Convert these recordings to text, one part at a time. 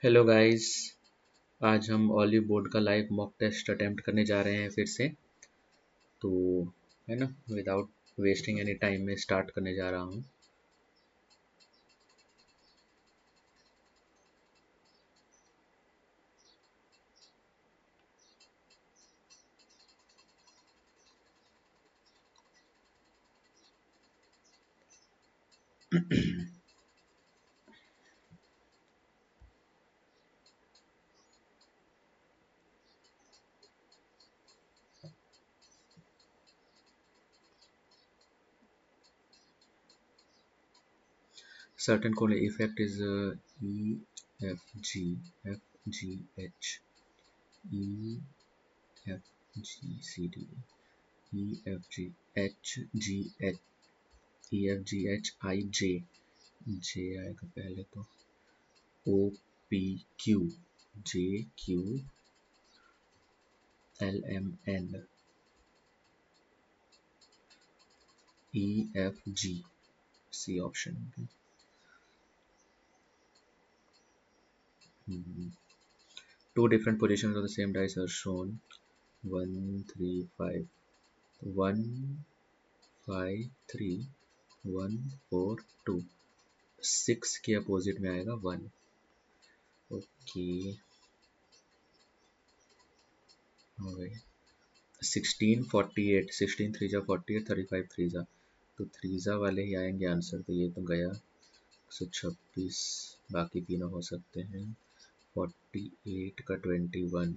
Hello guys. आज हम olive board का लाइव मॉक टेस्ट अटेम्प्ट करने जा रहे हैं फिर से। तो है ना, विदाउट वेस्टिंग एनी टाइम में स्टार्ट करने जा रहा हूँ। Certain cone effect is E F G F G H E F G C D E F G H G H E F G H I J J आएगा पहले तो O P Q J Q L M N E F G C option. Two different positions of the same dice are shown. 1 3 5 1 5 3 1 4 2 6 के opposite में आएगा 1. Okay, हो गई 16 48 16 3 जा 48 35 3 जा तो 3 जा वाले ही आएंगे आंसर. तो ये तो गया 126. बाकी तीनों हो सकते हैं. 48 का 21.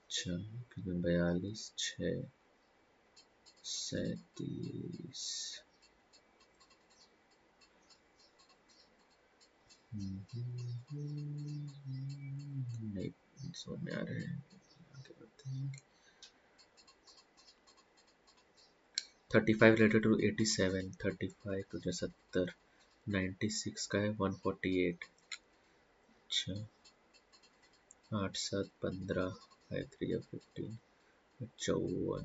अच्छा, 42 6 37. नहीं समझ में आ रहे हैं. आगे बढ़ते हैं. 35 रिलेटेड टू 87. 35 टू 70. 96 का है 148. अच्छा, 8 7 15 5 3 15 54.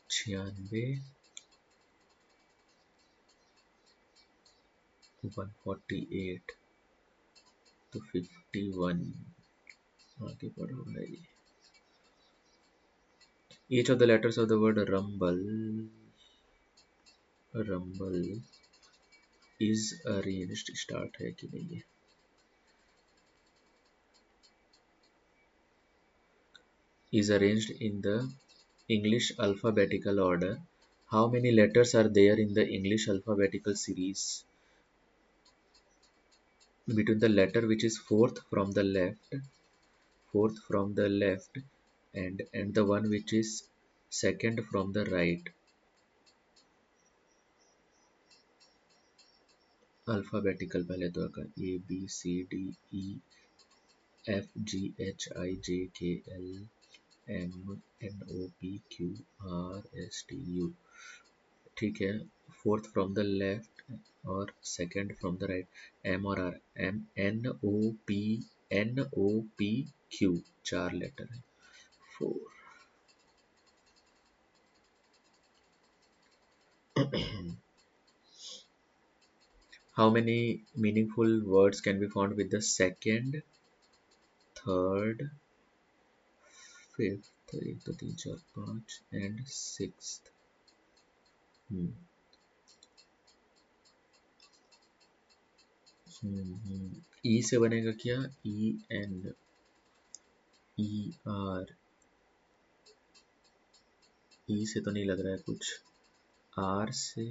96 148 तो 51. आगे बढ़ो भाई. Each of the letters of the word rumble is arranged. Start है कि नहीं है. Is arranged in the English alphabetical order. How many letters are there in the English alphabetical series? Between the letter which is fourth from the left and the one which is second from the right. Alphabetical पहले तो आएगा A B C D E F G H I J K L M N O P Q R S T U. ठीक है, fourth from the left और second from the right. M और R. M N O P Q 4 letter है. 4. How many meaningful words can be found with the second, third, fifth, 1 2 3 4 5 and sixth? ई से बनेगा क्या? E N E R. ई से तो नहीं लग रहा है कुछ. आर से,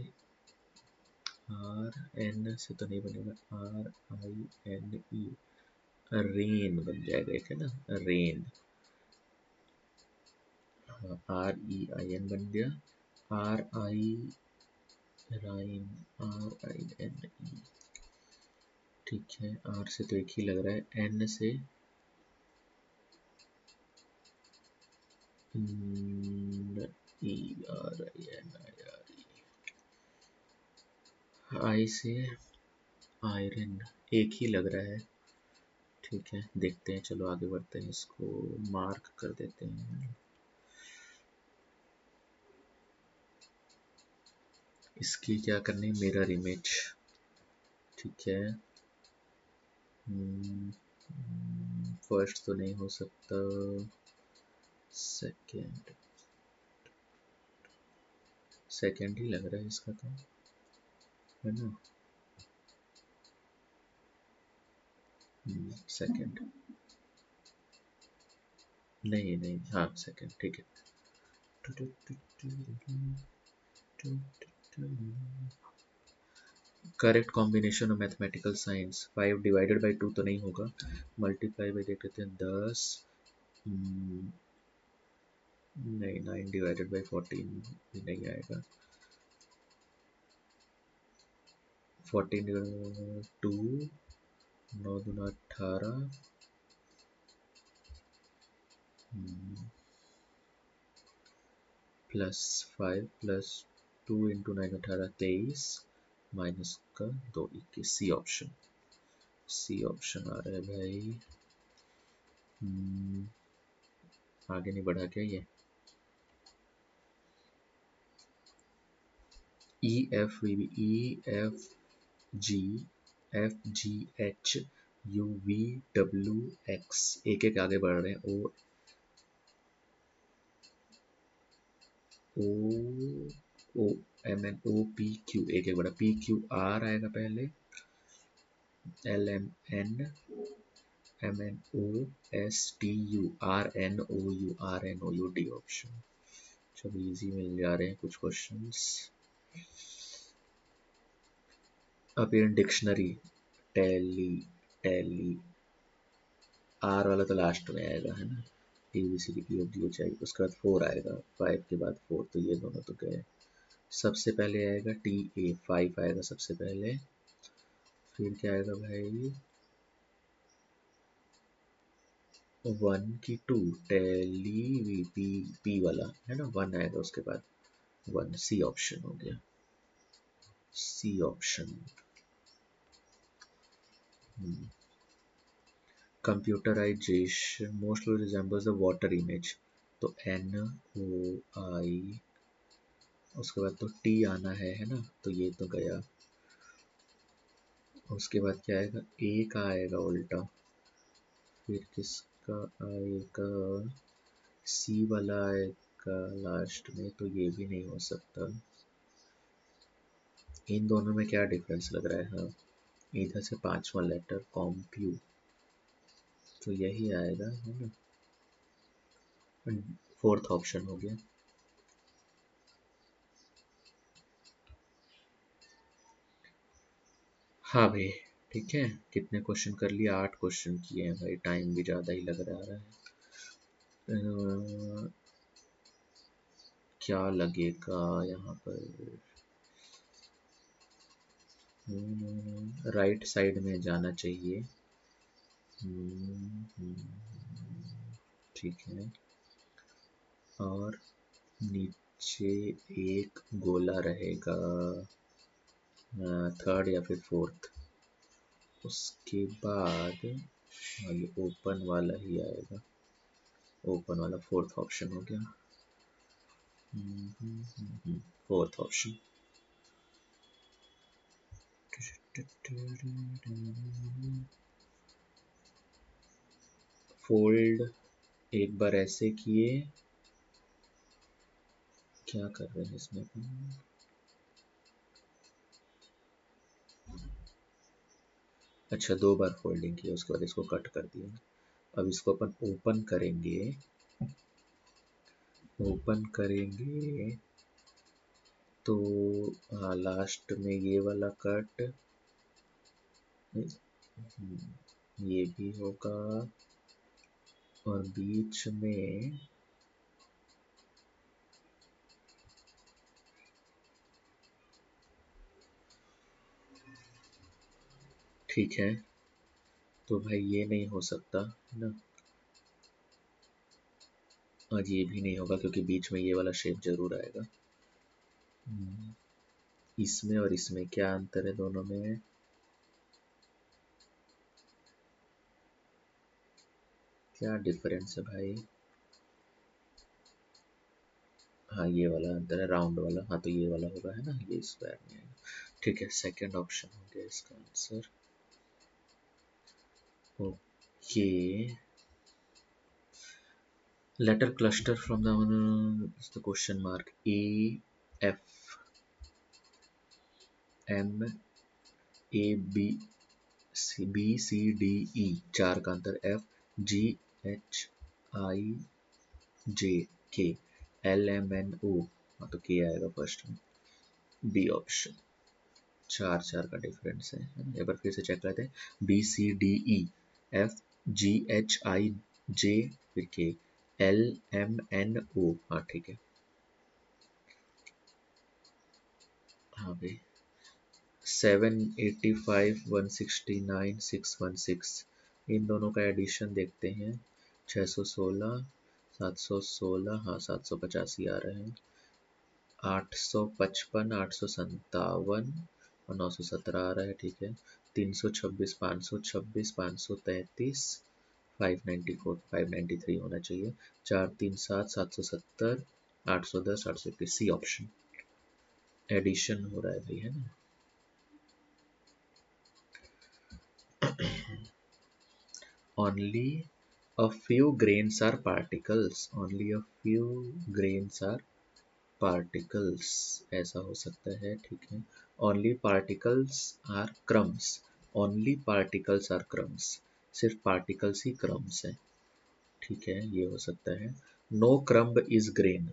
आर एन से तो नहीं बनेगा. R I N E. Rain बन जाएगा एक, है ना, rain. R E I N बन गया. R I Rhine. R I N E. ठीक है, आर से तो एक ही लग रहा है. एन से E R I N I R E. I से आयरन एक ही लग रहा है. ठीक है, देखते हैं. चलो आगे बढ़ते हैं. इसको मार्क कर देते हैं. इसकी क्या करनी, मिरर इमेज। ठीक है, फर्स्ट तो नहीं हो सकता, सेकेंड, सेकेंड ही लग रहा है इसका तो, है ना। सेकेंड, नहीं नहीं, हाँ सेकेंड, ठीक है। Correct combination of mathematical science, 5 divided by 2 तो नहीं होगा, मल्टीप्लाई बाई देख लेते हैं 10, नहीं 9 डिवाइडेड बाई 14 भी नहीं आएगा, 14 2, 9 दूना 18, प्लस 5 प्लस 2 इंटू 9 18 23, माइनस का 2 21, सी ऑप्शन, सी ऑप्शन आ रहा है भाई। आगे नहीं बढ़ा क्या ये, E F G, F G H, U V W X, एक एक आगे बढ़ रहे हैं, O O M N O P Q, एक एक बढ़ा, पी क्यू आर आएगा पहले, L M N, M N O S T U, R N O U, R N O U, D option. चलो इजी मिल जा रहे हैं कुछ क्वेश्चंस। अब in dictionary, tally, tally, R वाला तो लास्ट में आएगा, है ना, A B C D E F G H I, उसके बाद 4 आएगा, 5 के बाद 4, तो ये दोनों तो गए। सबसे पहले आएगा टी ए, 5 आएगा सबसे पहले, फिर क्या आएगा भाई, 1 की 2, टैली वी पी, पी वाला है ना, 1 आएगा उसके बाद 1, सी ऑप्शन हो गया, C option. Computerization mostly resembles the water image, तो एन ओ आई, उसके बाद तो टी आना है ना, तो ये तो गया। उसके बाद क्या आएगा, ए का आएगा उल्टा, फिर किसका आएगा, सी वाला आएगा लास्ट में, तो ये भी नहीं हो सकता। इन दोनों में क्या डिफरेंस लग रहा है, हाँ इधर से 5वां लेटर कॉम्प्यू, तो यही आएगा, है ना, 4th ऑप्शन हो गया। हाँ भाई, ठीक है, कितने क्वेश्चन कर लिए, 8 क्वेश्चन किए हैं भाई, टाइम भी ज़्यादा ही लग रहा है। क्या लगेगा यहाँ पर, राइट साइड में जाना चाहिए, ठीक है, और नीचे एक गोला रहेगा, 3rd या फिर 4th, उसके बाद ये ओपन वाला ही आएगा, ओपन वाला 4th ऑप्शन हो गया, 4th ऑप्शन। फोल्ड एक बार ऐसे किए, क्या कर रहे हैं इसमें, अच्छा 2 बार फोल्डिंग किया, उसके बाद इसको कट कर दिया। अब इसको अपन ओपन करेंगे, ओपन करेंगे तो हाँ लास्ट में ये वाला कट, ये भी होगा, और बीच में ठीक है, तो भाई ये नहीं हो सकता ना, आज ये भी नहीं होगा क्योंकि बीच में ये वाला शेप जरूर आएगा। इसमें और इसमें क्या अंतर है दोनों में, क्या डिफरेंस है भाई, हाँ ये वाला अंदर है, राउंड वाला, हाँ तो ये वाला होगा, है ना, ये स्क्वायर में आएगा। ठीक है, सेकंड ऑप्शन हो गया इसका answer. Okay, letter cluster from the question mark A F M A B C D E, चार का अंतर, एफ जी एच आई जे के एल एम एन ओ, हाँ तो के आएगा फर्स्ट में, बी ऑप्शन। चार चार का डिफरेंस है ना? एक बार फिर से चेक करते हैं, B C D E F G H I J फिर के एल एम एन ओ, हाँ ठीक है। हाँ भाई, 785 169 616, इन दोनों का एडिशन देखते हैं, 616 716, हाँ 785 आ रहे हैं, 855 857 और 917 आ रहा है, ठीक है। 326 526 533 594 593 होना चाहिए, 437 770 810 821, सी ऑप्शन। एडिशन हो रहा है भाई, है ना। Only a few grains are particles. Only a few grains are particles. ऐसा हो सकता है, ठीक है। Only particles are crumbs. Only particles are crumbs. सिर्फ particles ही crumbs हैं, ठीक है, ये हो सकता है। No crumb is grain.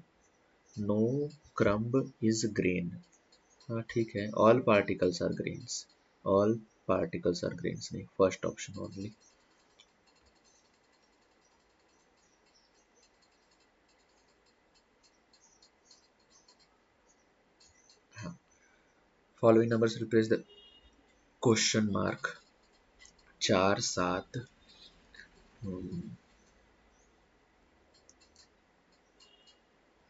No crumb is grain. हाँ ठीक है। All particles are grains. All particles are grains नहीं, फर्स्ट ऑप्शन only। हाँ, following numbers replace the question mark, 4 7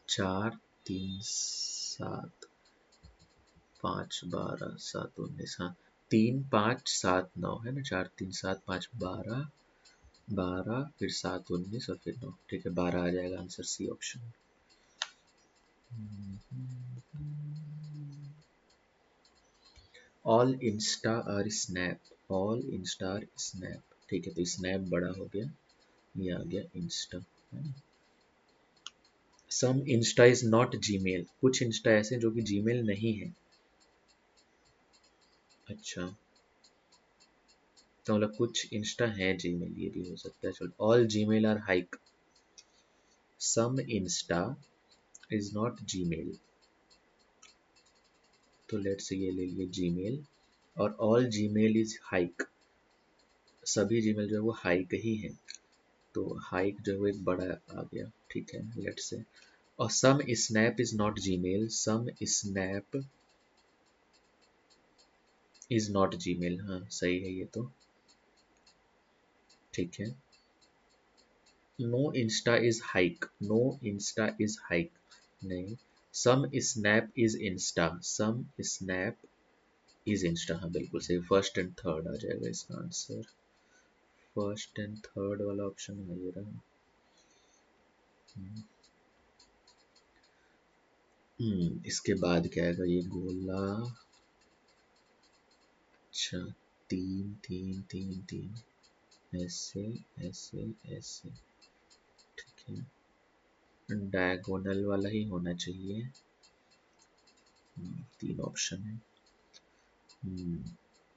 4 3 7 5 12 7 19, हाँ 3 5 7 9 है ना, 4 3 7 5 12 12 फिर 7 19 और फिर 9, ठीक है, 12 आ जाएगा answer, C option. All Insta और स्नैप, ऑल इंस्टा और स्नैप, ठीक है, तो स्नैप बड़ा हो गया, ये आ गया इंस्टा, है ना। सम इंस्टा इज नॉट जीमेल, कुछ इंस्टा ऐसे जो कि जीमेल नहीं है। अच्छा, तो मतलब कुछ इंस्टा है जीमेल, ये भी हो सकता है, चलो। All Gmail are Hike, some Insta is not Gmail, तो लेट्स ये ले लिए जीमेल, और ऑल जीमेल इज हाइक, सभी जीमेल जो है वो हाइक ही है, तो हाइक जो है वो एक बड़ा आ गया, ठीक है, लेट्स से। और some Snap is not Gmail, some Snap is not Gmail, हाँ सही है ये तो, ठीक है। No Insta is Hike, no Insta is Hike नहीं, some Snap is Insta, some Snap is Insta, हाँ बिल्कुल सही, फर्स्ट एंड थर्ड आ जाएगा इसका आंसर, फर्स्ट एंड थर्ड वाला ऑप्शन है ये रहा। इसके बाद क्या आएगा, ये गोला, अच्छा 3 3 3 3, ऐसे ऐसे ऐसे, ठीक है, डायगोनल वाला ही होना चाहिए। तीन ऑप्शन है।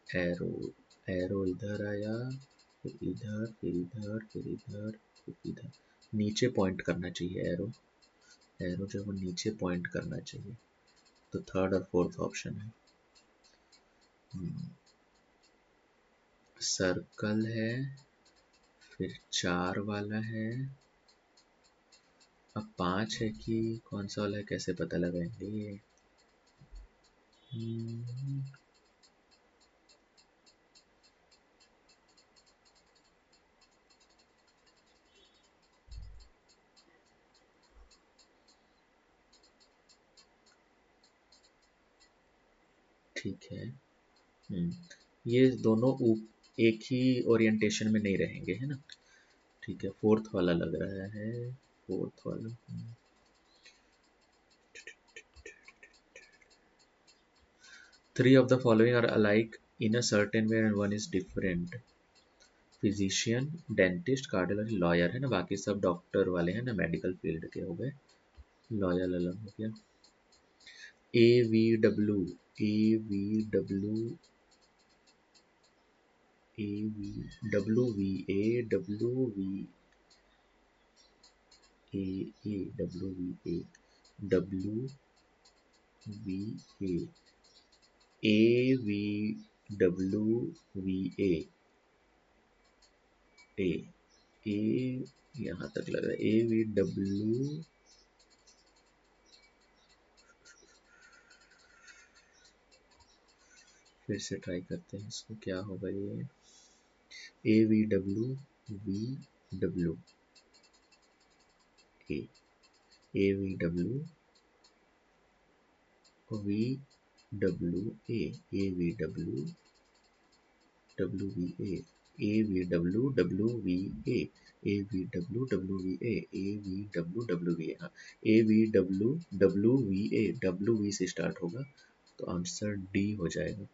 एरो, एरो इधर आया, फिर इधर फिर इधर फिर इधर फिर इधर, नीचे पॉइंट करना चाहिए एरो, एरो जो है वो नीचे पॉइंट करना चाहिए, तो थर्ड और फोर्थ ऑप्शन है। सर्कल है, फिर 4 वाला है, अब 5 है कि कौन सा वाला है, कैसे पता लगाएंगे। ठीक है, ये दोनों एक ही ओरिएंटेशन में नहीं रहेंगे, है ना, ठीक है, फोर्थ वाला लग रहा है, फोर्थ वाला। Three of the following are alike in a certain way and one is different. Physician, dentist, cardiology, lawyer है ना, बाकी सब डॉक्टर वाले हैं ना, मेडिकल फील्ड के हो गए। लॉयर अलग हो गया। A V W, A V W, A V W V, A W V, A W V, A W V, A V W V, A A यहाँ तक लग रहा है, ए वी डब्ल्यू, फिर से ट्राई करते हैं इसको, क्या होगा ये, A V W V W, A A V W V W, A V W W V, A V W W V, A V W W V, A V W W V, हाँ, A V W W V, W V से start होगा तो answer D हो जाएगा।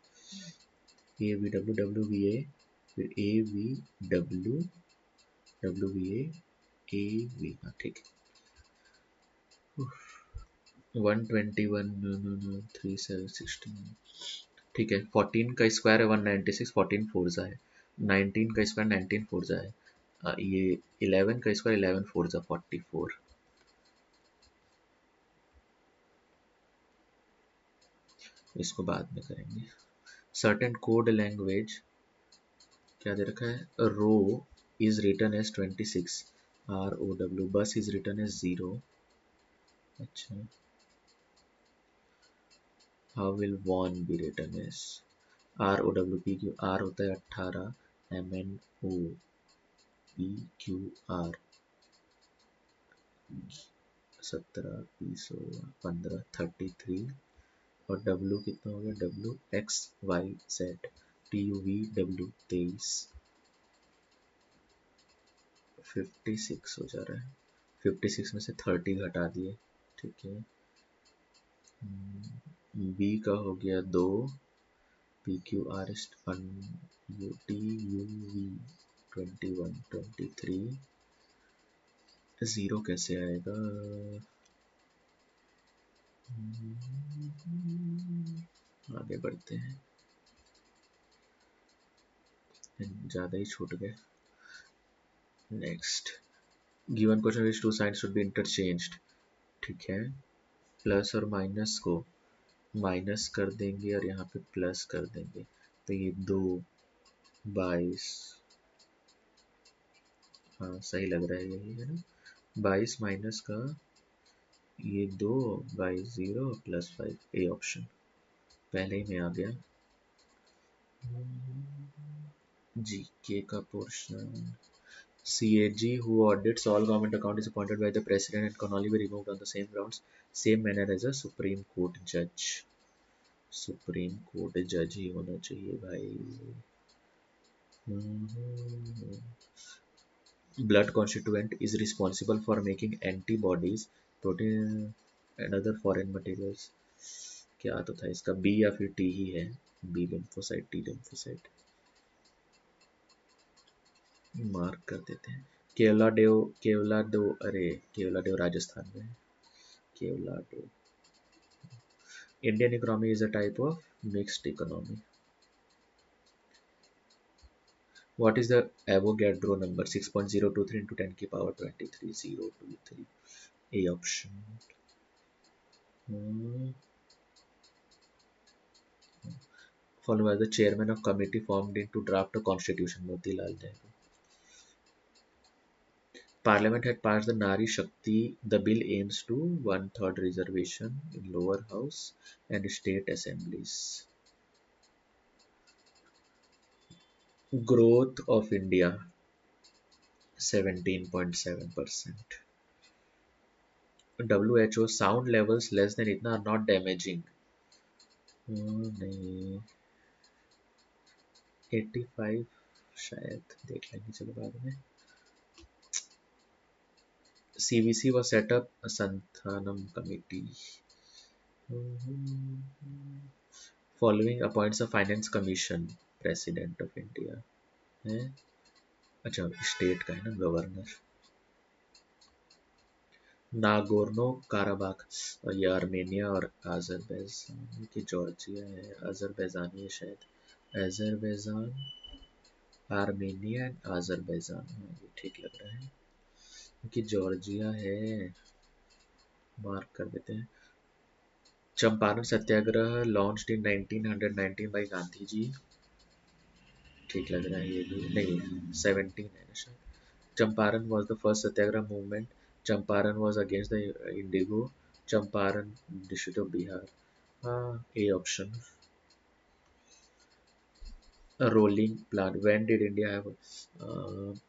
A V W W V, फिर A V W W V, A V, हाँ ठीक है। 121, 3 7 16, ठीक है। 14 का स्क्वायर है 196, 14 फोर्जा है। 19 का स्क्वायर 19 फोर्जा है। ये 11 का स्क्वायर 11 फोर्जा 44। इसको बाद में करेंगे। सर्टेन कोड लैंग्वेज क्या दे रखा है, row is written as 26, ROW, bus is written as 0। अच्छा, how will one be written as, ROWPQ, R होता है 18, MNOPQR 17, 20, 15, 33, और W कितना हो गया, WXYZ, TUVW 23, 56 हो जा रहा है। 56 में से 30 घटा दिए, ठीक है। B का हो गया 2, PQR TUV 21, 23, 0 कैसे आएगा, आगे बढ़ते हैं, ज़्यादा ही छूट गए। Next, given question which two side should be interchanged, ठीक है। प्लस और माइनस को माइनस कर देंगे और यहाँ पे प्लस कर देंगे, तो ये 2 22, हाँ सही लग रहा है, यही है ना। 22 माइनस का ये 2 बाई 0 प्लस 5, ए ऑप्शन पहले ही में आ गया। जीके का portion, CAG who audits all government account is appointed by the president and can only be removed on the same grounds, same manner as a Supreme Court judge. Supreme Court judge ही होना चाहिए भाई। Blood constituent is responsible for making antibodies, protein and other foreign materials. क्या तो था इसका, B या फिर T ही है, B lymphocyte, T lymphocyte, mark कर देते हैं। केवलादेव, अरे केवलादेव राजस्थान में है, Keoladeo. Indian economy is a type of mixed economy. What is the Avogadro number, 6.023 into 10 की power 23, 023, A option. Followed by the chairman of committee formed in to draft a constitution, Motilal Nehru. Parliament had passed the Nari Shakti. The bill aims to 1/3 reservation in lower house and state assemblies. Growth of India 17.7%. WHO sound levels less than इतना are not damaging. नहीं, 85 शायद देख लेंगे, चलो बाद में। CVC was set up a Santhanam committee. Following appoints a finance commission president of India है। अच्छा स्टेट का है ना गवर्नर। नागोर्नो काराबाख, और ये आर्मेनिया और अजरबैजान की जॉर्जिया है, अजरबैजान ये शायद, अजरबैजान, आर्मेनिया एंड अजरबैजान, हाँ, ये ठीक लग रहा है क्योंकि जॉर्जिया है। मार्क कर देते हैं। चंपारण सत्याग्रह launched in 1919 bye Gandhi ji, ठीक लग रहा है ये भी, नहीं 17 है ना शायद। Champaran was the first satyagraha movement. Champaran was against the indigo. Champaran, district of Bihar. A option. A rolling plan. When did India have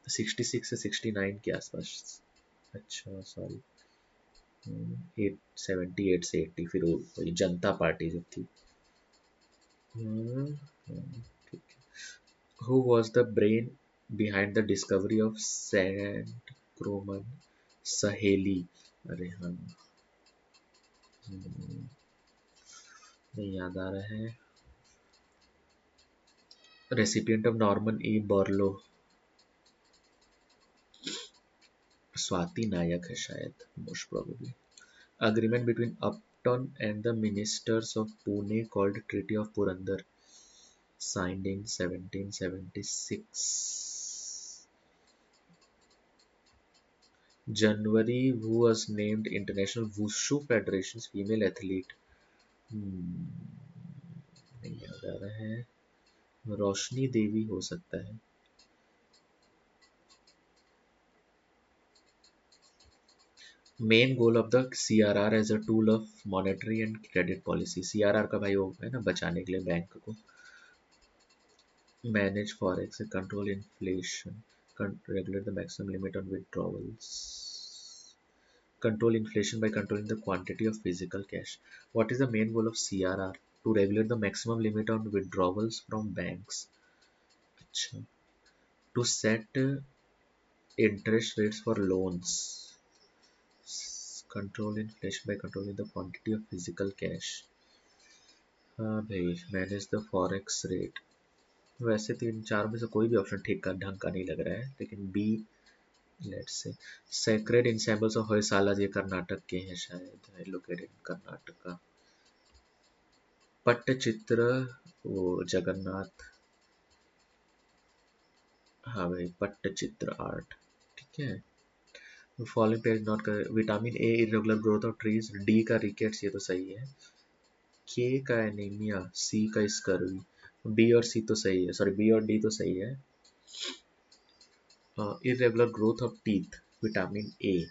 66 से 69 के आसपास? अच्छा सॉरी, 878 से 80, फिर वो वही जनता पार्टी जो थी। ठीक है। Who was the brain behind the discovery of sand Roman सहेली? अरे हाँ, नहीं याद आ रहा है। Recipient of Norman E Borlaug, Swati Nayak है शायद, most probably. Agreement between Upton and the ministers of Pune called treaty of Purandar, signed in 1776। January, who was named International Wushu Federation's female athlete? नहीं याद आ रहा है, रोशनी देवी हो सकता है। Main goal of the CRR as a tool of monetary and credit policy, CRR का भाई वो है ना बचाने के लिए बैंक को। Manage forex, control inflation, regulate the maximum limit on withdrawals, control inflation by controlling the quantity of physical cash. What is the main goal of CRR? To regulate the maximum limit on withdrawals from banks. अच्छा, to set interest rates for loans. Control inflation by controlling the quantity of physical cash. हाँ भाई, manage the forex rate. वैसे तीन चार में से कोई भी ऑप्शन ठीक का ढंग का नहीं लग रहा है, लेकिन B let's say. Sacred ensembles of Hoysala, ये कर्नाटक के हैं शायद, लोकेटेड इन कर्नाटका। पट्टचित्र, वो जगन्नाथ, हाँ भाई पट्टचित्र आर्ट, ठीक है। फॉलोइंग पेज नोट कर, vitamin A irregular growth of trees, D का रिकेट्स, ये तो सही है, के का एनीमिया, सी का स्कर्वी, बी और सी तो सही है, सॉरी बी और डी तो सही है। Irregular growth of teeth, vitamin A,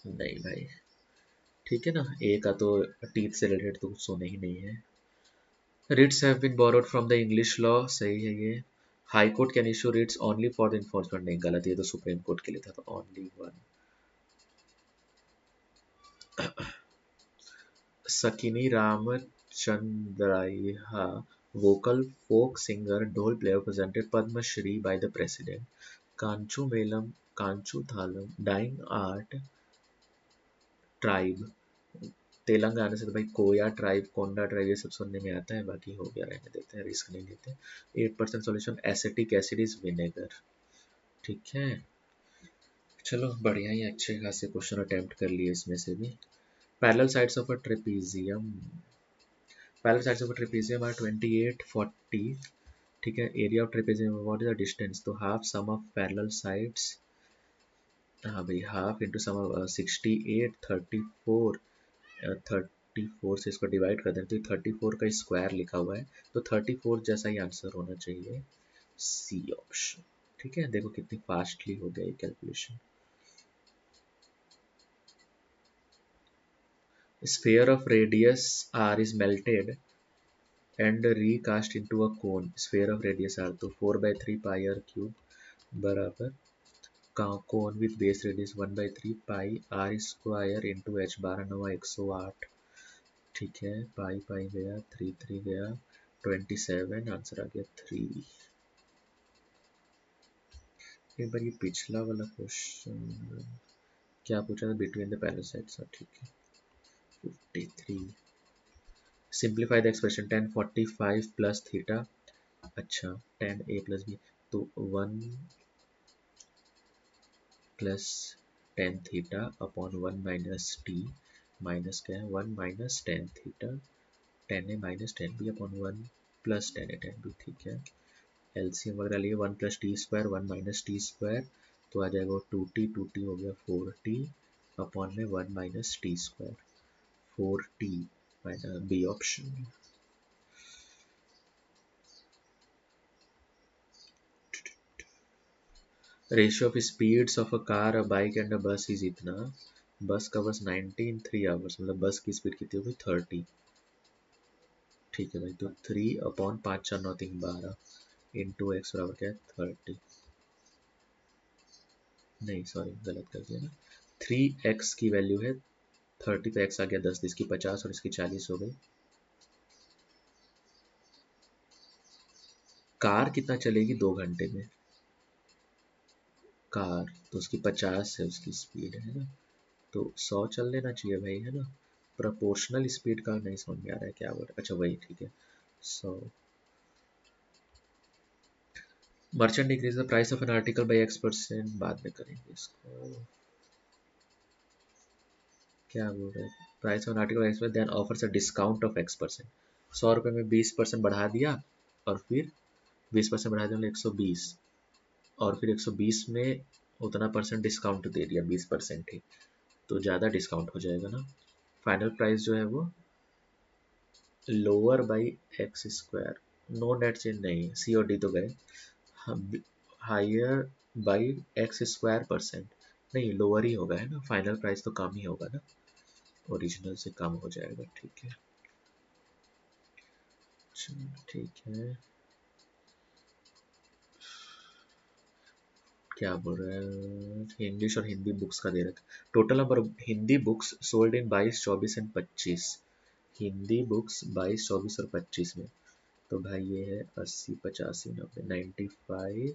नहीं भाई, ठीक है ना, ए का तो टीथ से रिलेटेड तो कुछ सोने ही नहीं है। Writs have been borrowed from the English law, सही है ये। High court can issue Ritz only for the enforcement, नहीं गलत, ये तो सुप्रीम कोर्ट के लिए था, तो ओनली वन। सकिनी रामचंद्राया, vocal folk singer, ढोल player, presented Padma Shri by the president. Kanchumelam, Kanchuthalam, dying art tribe, Telangana से तो भाई कोया ट्राइब, कोंडा ट्राइब, ये सब सुनने में आता है, बाकी हो गया, रहने देते हैं, रिस्क नहीं लेते। 8% solution acetic acid is vinegar, ठीक है। चलो बढ़िया ही, अच्छे खासे क्वेश्चन अटेम्प्ट कर लिए इसमें से भी। Parallel sides of a trapezium, parallel sides of a trapezium are 28, 40, ठीक है। Area of trapezium, what is the distance, तो half sum of parallel sides, हाँ भाई हाफ इंटू सम ऑफ 68, 34, 34 से इसको डिवाइड कर दें तो 34 का स्क्वायर लिखा हुआ है, तो 34 जैसा ही आंसर होना चाहिए, सी ऑप्शन, ठीक है। देखो कितनी फास्टली हो गया ये calculation. Sphere of radius r is melted and recast into a cone. Sphere of radius r, तो 4/3 pi r cube बराबर cone with base radius 1/3 pi r square into h बार 9 108, ठीक है। पाई पाई गया, 3 3 गया, 27, आंसर आ गया 3। एक बार ये पिछला वाला क्वेश्चन क्या पूछा था, बिटवीन द पैरासाइट्स, ठीक है। 53 simplify the expression 1045 plus theta, अच्छा 10 a + b, तो 1 plus 10 theta upon 1 minus T, minus क्या है 1 minus 10 theta, 10 a - 10b upon 1 plus 10 a 10b, ठीक है। एलसीएम वगैरह लिए 1 + t² 1 माइनस t², तो आ जाएगा 2t हो गया 4t अपॉन में 1 माइनस t², 4t माइनस B option. Ratio of speeds of a car, a bike and a bus is इतना, बस कवर्स 90 इन 3 आवर्स, मतलब बस की स्पीड कितनी होगी 30, ठीक है भाई। तो 3 अपॉन 5 4 9 3 12 इंटू एक्स बराबर क्या है 30, नहीं सॉरी गलत कर दिया ना, 3x की वैल्यू है 30, तो x आ गया 10, इसकी 50 और इसकी 40 हो गई। कार कितना चलेगी 2 घंटे में, कार तो उसकी 50 है उसकी स्पीड है ना, तो 100 चल लेना चाहिए भाई, है ना। प्रोपोर्शनल स्पीड का नहीं समझ में आ रहा है क्या वर्ड, अच्छा वही ठीक है 100। Merchant decrease the price of an article by X%, बाद में करेंगे इसको, क्या बोल रहे हैं, price of an article X then offers a discount of X%, 100 रुपये में 20% बढ़ा दिया, और फिर 20% बढ़ा दिया 120, और फिर 120 में उतना परसेंट डिस्काउंट दे दिया 20% ही, तो ज़्यादा डिस्काउंट हो जाएगा ना। फाइनल प्राइस जो है वो lower by X², no net change नहीं, सी और डी तो गए, हायर बाई X²%, नहीं लोअर ही होगा है ना, फाइनल प्राइस तो कम ही होगा ना, ओरिजिनल से कम हो जाएगा, ठीक है। चलो ठीक है, क्या बोल रहे हैं, इंग्लिश और हिंदी बुक्स का दे रखा, total number Hindi books sold in 22 24 and 25, Hindi books 22 24 और 25 में, तो भाई ये है 80 85 90 95,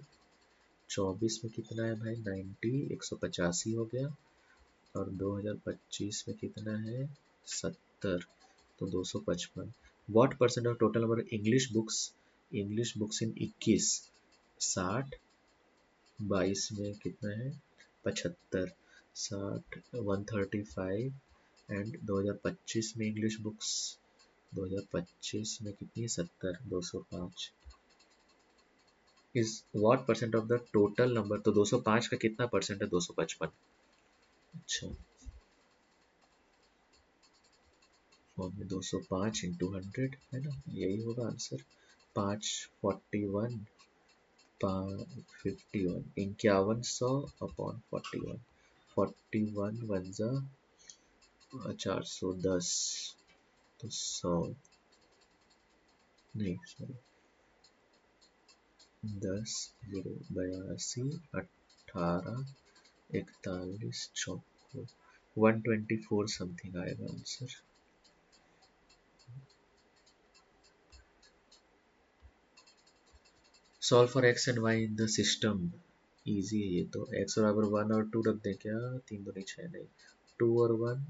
24 में कितना है भाई 90, 185 हो गया, और 2025 में कितना है 70, तो 255। What percent of total number English books इन 21, 60, 22 में कितना है 75, 60 135, एंड 2025 में इंग्लिश बुक्स 2025 में कितनी 70 205, is what percent of the total number, तो 205 का कितना परसेंट है 255, अच्छा फॉर्म में 205 इंटू 100 है ना, यही होगा आंसर, 541 51 5100 अपॉन 41, 41 वन जा 410, तो 100 नहीं सॉरी 10 0 82 18 41 चौको 124 समथिंग आएगा answer. Solve for X and Y in the system, easy है ये तो, एक्स बराबर 1 और 2 रख दें क्या, 3 दूनी 6 नहीं, 2 और 1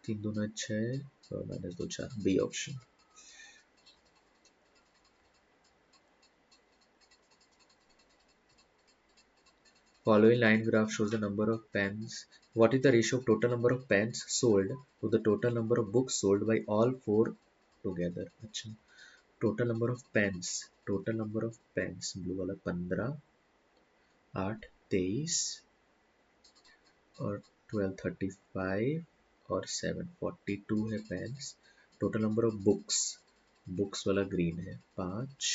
3 दूना 6 और -2 4, B option. Following line graph shows the number of pens. What is the ratio of total number of pens sold to the total number of books sold by all four together? अच्छा, total number of pens blue वाला 15, 8 23 और 12 35 और 7 42 है pens. Total number of books वाला green है 5,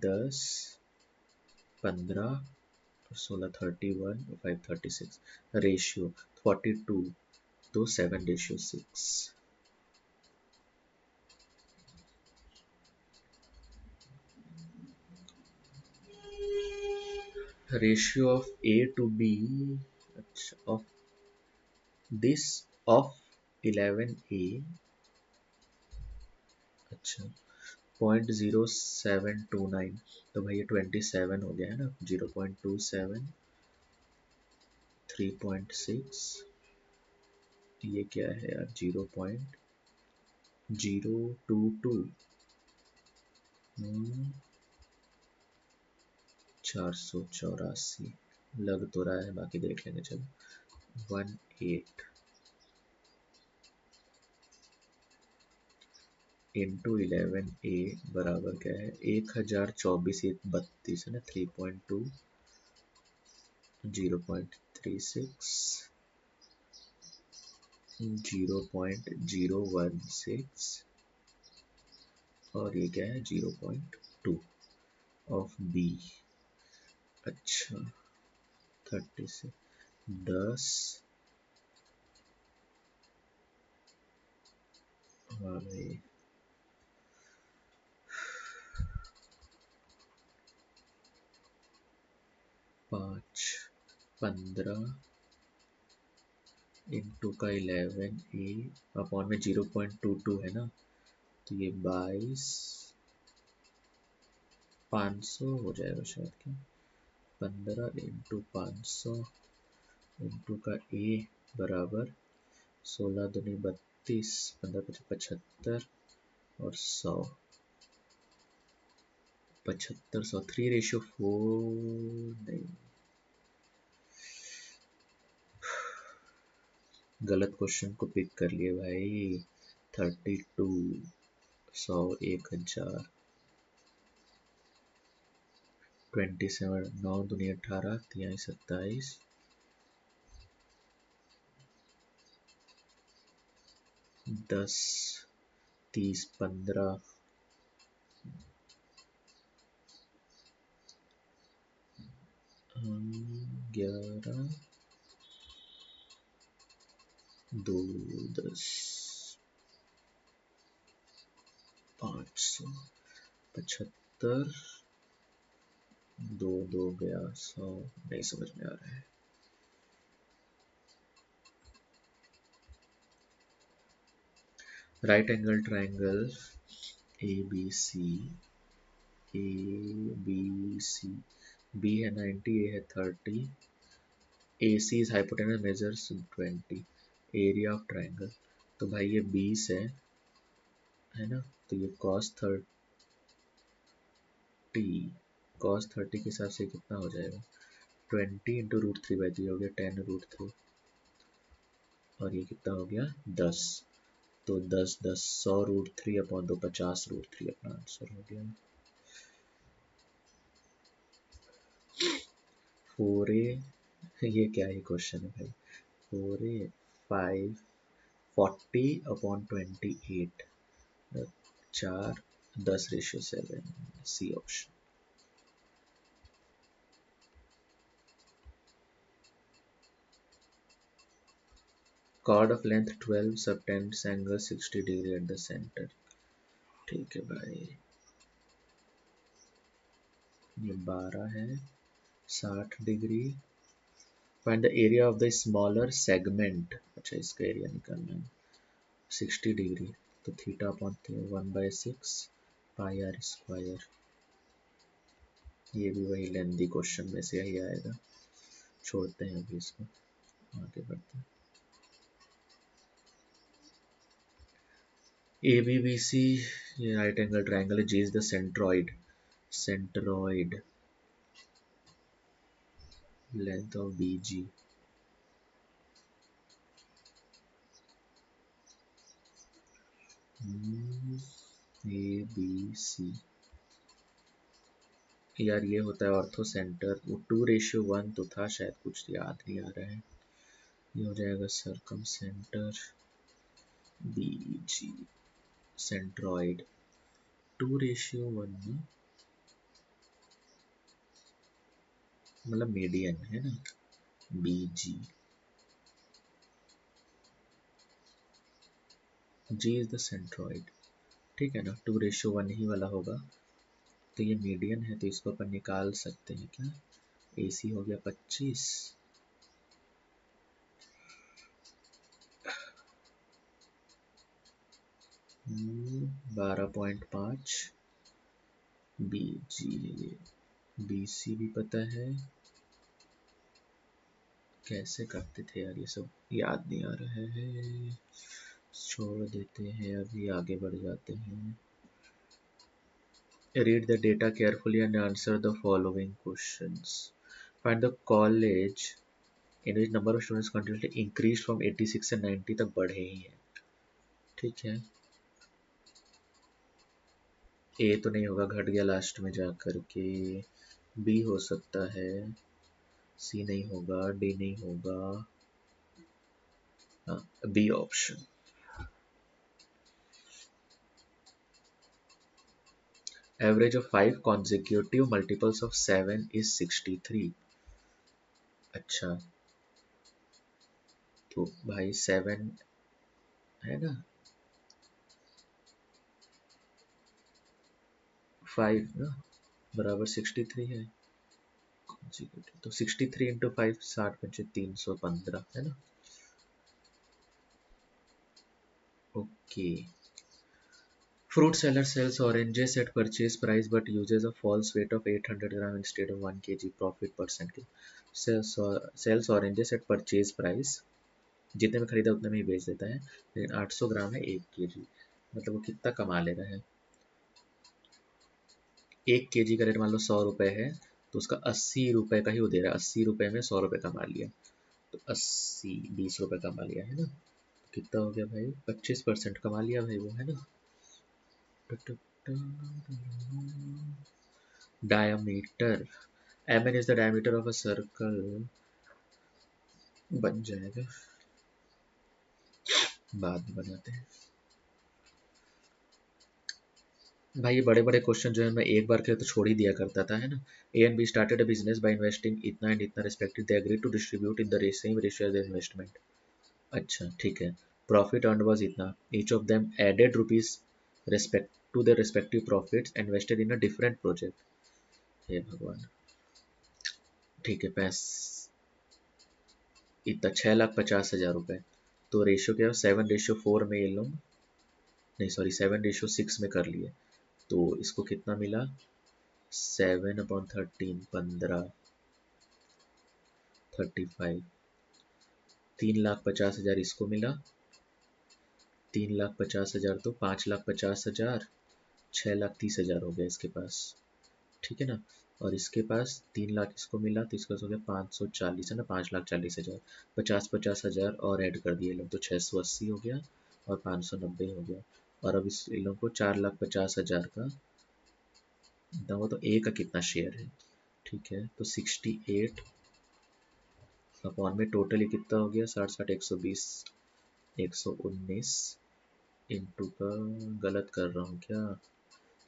10, 15, 16 31 5 36, ratio 42 तो 7:6, ratio of A to B, अच्छा of this of 11 A, अच्छा 0.0729, तो भाई ये 27 हो गया है ना, 0.27 3.6, ये क्या है यार, 0.022, 484 लग तो रहा है, बाकी देख लेंगे। चलो 18 इंटू 11 ए बराबर क्या है, 1024, 32 है ना, 3.2, 0.36, 0.016, और ये क्या है 0.2 ऑफ बी। अच्छा 30 से 10 और ये 5, 15 इंटू का 11 ए अपॉन में 0.22 है ना, तो ये 22, 500 हो जाएगा शायद, क्या 15 इंटू 500 इंटू का ए बराबर 16 दूनी 32, 15 75 और 100, 75, 100, 3:4 नहीं, गलत क्वेश्चन को पिक कर लिए भाई। 32, 100, 1000, 27, 9 दूनी 18, 3 27, 10, 30, 15, 11, 2, 10, 500, 75, 2 2 गया 100, नहीं समझ में आ रहा है। Right angle triangle ABC, ABC, B है 90, A है 30, AC is hypotenuse, measures 20, area of triangle. तो भाई ये 20 है ना, तो ये cos 30 के हिसाब से कितना हो जाएगा, 20 इंटू √3/3 हो गया 10√3, और ये कितना हो गया 10, तो 10 10 100√3 अपॉन 2 50√3 अपना आंसर हो गया। 4A, ये क्या ही क्वेश्चन है भाई, 4A 5 40/28, 4 10:7, C option. Chord of length 12 subtends angle 60 degree at the center। ठीक है भाई, ये 12 है 60 degree. Find the area of the smaller segment, अच्छा इसका एरिया निकालना है, 60 डिग्री, तो theta upon 1/6 pi R square. ये भी वही लेंथी क्वेश्चन में से ही आएगा, छोड़ते हैं अभी इसको, आगे बढ़ते हैं। ABBC, ये राइट एंगल ट्राइंगल है, G is the centroid, length of BG, ABC, यार ये होता है ऑर्थो सेंटर, वो 2:1 तो था शायद, कुछ याद नहीं आ रहा है, ये हो जाएगा सर्कम सेंटर BG, सेंट्रॉइड 2:1 ना, मतलब मीडियन है ना, BG, G is the centroid, ठीक है ना, 2:1 ही वाला होगा, तो ये मीडियन है, तो इसको अपन निकाल सकते हैं क्या, AC हो गया 25, 12.5, BG, BC भी पता है, कैसे करते थे यार, ये सब याद नहीं आ रहा है, छोड़ देते हैं, अभी आगे बढ़ जाते हैं। Read the data carefully and answer the following questions. Find the college in which number of students continuously increased from 86 से 90 तक बढ़े ही हैं। ठीक है, ए तो नहीं होगा, घट गया लास्ट में जा करके। बी हो सकता है, सी नहीं होगा, डी नहीं होगा, हाँ B option. Average of 5 consecutive multiples of 7 is 63। अच्छा, तो भाई 7 है ना, 5 ना बराबर 63 है, तो 63 इंटू 5 60 पंचे 315 है ना। Okay. Fruit seller sells oranges at purchase price but uses a false weight of 800 gram instead of 1 kg profit %। sells oranges at purchase price, जितने में खरीदा उतने में ही बेच देता है, लेकिन 800 ग्राम है 1 kg, मतलब वो कितना कमा ले रहा है। 1 kg का रेट मान लो 100 रुपए है, तो उसका 80 रुपए का ही वो दे रहा है, 80 रुपए में 100 रुपए कमा लिया, तो 80 20 रुपए कमा लिया है ना। कितना हो गया भाई, 25% कमा लिया भाई वो, है ना। Diameter, mn is the diameter of a circle, बन जाएगा, बाद में बनाते हैं। भाई ये बड़े बड़े क्वेश्चन जो है मैं एक बार के तो छोड़ ही दिया करता था, है ना। A and B started a business by investing इतना एंड इतना respective, they agree to distribute in the same ratio as investment. अच्छा ठीक है, प्रॉफिट अर्न वाज इतना, each of them added rupees respect to their respective profits invested in a different project। हे भगवान, ठीक है, पैस इतना 6,50,000 रुपए, तो रेशियो क्या है, 7:4 में ये लोग, नहीं सॉरी 7:6 में कर लिए, तो इसको कितना मिला, 7/13 15 35, 3,50,000 इसको मिला, 3,50,000 तो 5,50,000, 6,30,000 हो गया इसके पास, ठीक है ना। और इसके पास 3 लाख इसको मिला, तो इसका हो गया 540 है ना, 5,40,000, 50,50,000 और ऐड कर दिए लोग, तो 680 हो गया और 590 हो गया। और अब इस इन लोगों को 4,50,000 का दवा, तो ए का कितना शेयर है, ठीक है, तो 68 अपॉन में टोटल ये कितना हो गया, 60 60 120 119 इंटू का, गलत कर रहा हूँ क्या,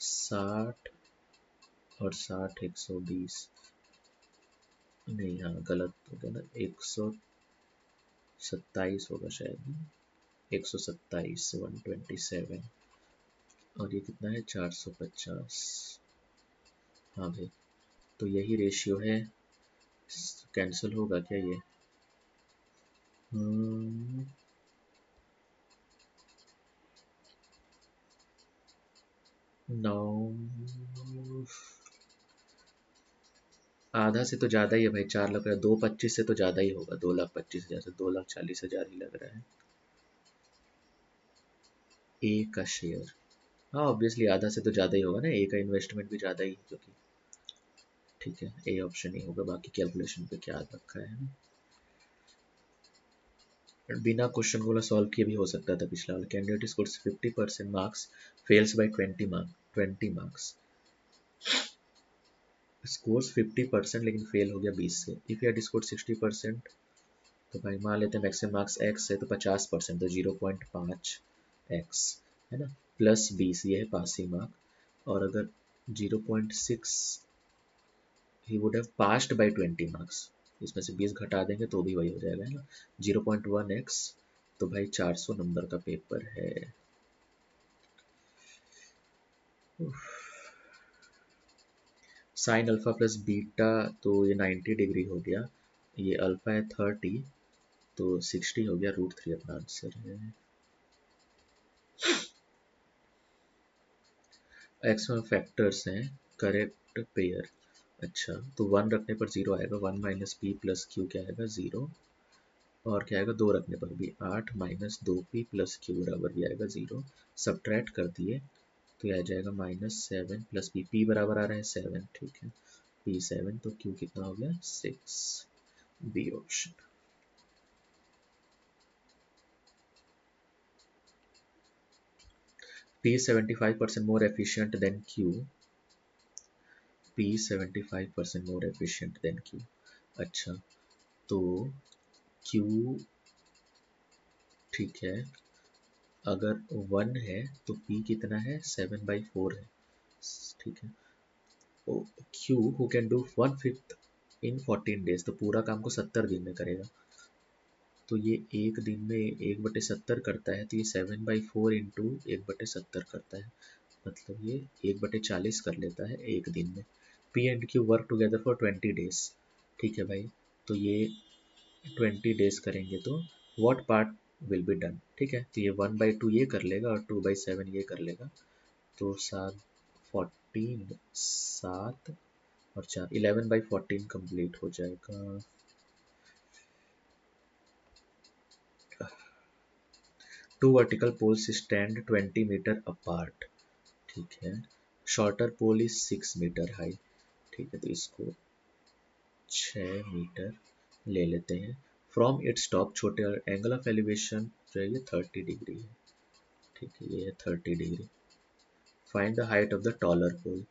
60 और 60 120, नहीं हाँ गलत हो गया ना, 127 होगा शायद, 127 127, और ये कितना है 450। हाँ भाई, तो यही रेशियो है, कैंसिल होगा क्या ये, नौ, आधा से तो ज्यादा ही है भाई, 4 लाख, 2,25 से तो ज्यादा ही होगा, 2,25,000 से 2,40,000 ही लग रहा है। ए का शेयर, हाँ ऑब्वियसली आधा से तो ज्यादा ही होगा ना, ए का इन्वेस्टमेंट भी ज्यादा ही है, क्योंकि ठीक है ए ऑप्शन ही होगा, बाकी कैलकुलेशन पे क्या रखा है ना। बिना क्वेश्चन को सॉल्व किए भी हो सकता था पिछला वाला, candidate scores 50% marks, fails by 20 marks, scores 50% लेकिन फेल हो गया 20 से। इफ यू हैड स्कोर्ड 60%, तो भाई मान लेते हैं मैक्सिमम मार्क्स एक्स है, तो 50%, तो 0.5 एक्स, है ना, प्लस 20 ये है पासिंग मार्क, और अगर 0.6 he would have passed by 20 marks, इसमें से 20 घटा देंगे तो भी वही हो जाएगा, है ना, 0.1x, तो भाई 400 नंबर का पेपर है। साइन अल्फा प्लस बीटा, तो ये 90 डिग्री हो गया, ये अल्फा है 30, तो 60 हो गया, √3 अपना आंसर है। एक्स में फैक्टर्स हैं, करेक्ट पेयर, अच्छा तो 1 रखने पर 0 आएगा, 1 - p + q क्या आएगा 0, और क्या आएगा 2 रखने पर भी 8 माइनस 2p प्लस क्यू बराबर भी आएगा 0। सब्ट्रैक्ट कर दिए तो ये आ जाएगा -7 प्लस पी बराबर आ रहा है 7। ठीक है, पी 7 तो क्यू कितना हो गया 6। B option. P is 75% more efficient than Q. P is 75% more efficient than Q. अच्छा, तो Q ठीक है, अगर 1 है तो P कितना है 7/4 है। ठीक है, तो Q who can do 1/5 in 14 days, तो पूरा काम को 70 दिन में करेगा। तो ये एक दिन में 1/70 करता है, तो ये 7/4 इंटू 1/70 करता है, मतलब ये 1/40 कर लेता है एक दिन में। P and Q work together for 20 days. ठीक है भाई, तो ये 20 डेज करेंगे तो what part will be done. ठीक है, तो ये 1/2 ये कर लेगा और 2/7 ये कर लेगा, तो 14 7 और 4 11/14 कंप्लीट हो जाएगा। Two vertical poles stand 20 metre apart. ठीक है, shorter pole is 6 metre high. ठीक है, तो इसको 6 मीटर ले लेते हैं। फ्रॉम इट्स टॉप, छोटे एंगल ऑफ एलिवेशन जो है ये 30 डिग्री है। ठीक है, ये है 30 degree. Find the height of the taller pole.